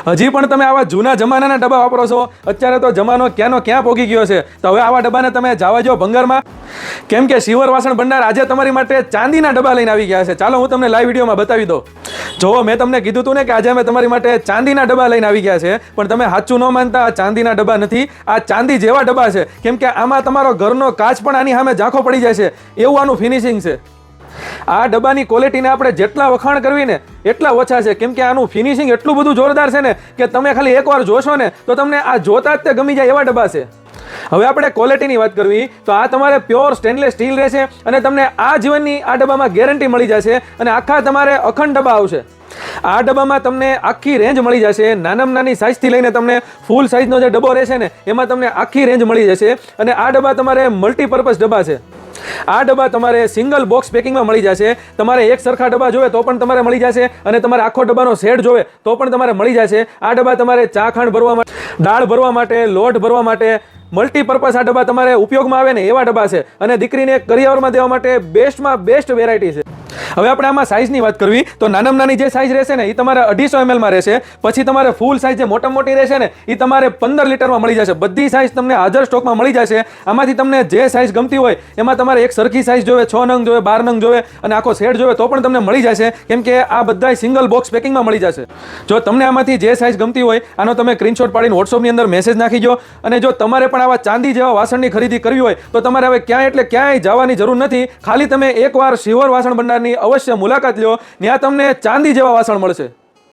હજી પણ તમે આવા જૂના જમાનાના ડબ્બા વાપરો છો? અત્યારે તો જમાનો ક્યાંનો ક્યાં પોગી ગયો છે. તો હવે આવા ડબ્બાને તમે જવા જો ભંગારમાં. કેમ કે શિવર વાસણ ભંડાર આજે તમારી માટે ચાંદીના ડબ્બા લઈને આવી ગયા છે. ચાલો હું તમને લાઈવ વિડીયોમાં બતાવી દઉં. જો મેં તમને કીધું હતું ને કે આજે અમે તમારી માટે ચાંદીના ડબ્બા લઈને આવી ગયા છે, પણ તમે સાચું ન માનતા. આ ચાંદીના ડબ્બા નથી, આ ચાંદી જેવા ડબ્બા છે. કેમ કે આમાં તમારો ઘરનો કાચ પણ આની સામે ઝાંખો પડી જાય છે, એવું આનું ફિનિશિંગ છે. આ ડબ્બાની ક્વોલિટીને આપણે જેટલા વખાણ કરવી ને એટલા ઓછા છે. કેમ કે આનું ફિનિશિંગ એટલું બધું જોરદાર છે ને કે તમે ખાલી એકવાર જોશો ને તો તમને આ જોતા જ તે ગમી જાય એવા ડબ્બા છે. હવે આપણે ક્વોલિટીની વાત કરવી તો આ તમારે પ્યોર સ્ટેનલેસ સ્ટીલ રહેશે અને તમને આ જીવનની આ ડબ્બામાં ગેરંટી મળી જશે. અને આખા તમારે અખંડ ડબ્બા આવશે. આ ડબ્બામાં તમને આખી રેન્જ મળી જશે. નાનામાં નાની સાઇઝથી લઈને તમને ફૂલ સાઇઝનો જે ડબ્બો રહેશે ને એમાં તમને આખી રેન્જ મળી જશે. અને આ ડબ્બા તમારે મલ્ટીપર્પઝ ડબ્બા છે. આ ડબ્બા તમારે સિંગલ બોક્સ પેકિંગમાં મળી જશે. તમારે એક સરખા ડબ્બા જોવે તો પણ તમારે મળી જશે, અને તમારે આખો ડબ્બાનો સેટ જોવે તો પણ તમારે મળી જશે. આ ડબ્બા તમારે ચા ખાંડ ભરવા માટે, દાળ ભરવા માટે, લોટ ભરવા માટે, મલ્ટીપર્પઝ આ ડબ્બા તમારે ઉપયોગમાં આવે ને એવા ડબ્બા છે. અને દીકરીને કરિયાવરમાં દેવા માટે બેસ્ટમાં બેસ્ટ વેરાયટી છે. હવે આપણે આમાં સાઇઝની વાત કરવી તો નાનામાં નાની જે સાઇઝ રહેશે ને એ તમારે 250 ml માં રહેશે. પછી તમારે ફૂલ સાઇઝ જે મોટા મોટી રહેશે ને એ તમારે 15 લીટરમાં મળી જશે. બધી સાઇઝ તમને હાજર સ્ટોકમાં મળી જશે. આમાંથી તમને જે સાઇઝ ગમતી હોય એમાં તમારે એક સરખી સાઇઝ જોવે, 6 નંગ જોવે, 12 નંગ જોવે અને આખો સેટ જોવે તો પણ તમને મળી જશે. કેમ કે આ બધા સિંગલ બોક્સ પેકિંગમાં મળી જશે. જો તમને આમાંથી જે સાઇઝ ગમતી હોય આનો તમે સ્ક્રીનશોટ પાડીને વોટ્સઅપની અંદર મેસેજ નાખી દો. અને જો તમારે પણ આવા ચાંદી જેવા વાસણની ખરીદી કરવી હોય તો તમારે હવે ક્યાંય જવાની જરૂર નથી. ખાલી તમે એકવાર શિવર વાસણ ભંડારની અવશ્ય મુલાકાત લો. ત્યાં તમને ચાંદી જેવા વાસણ મળશે.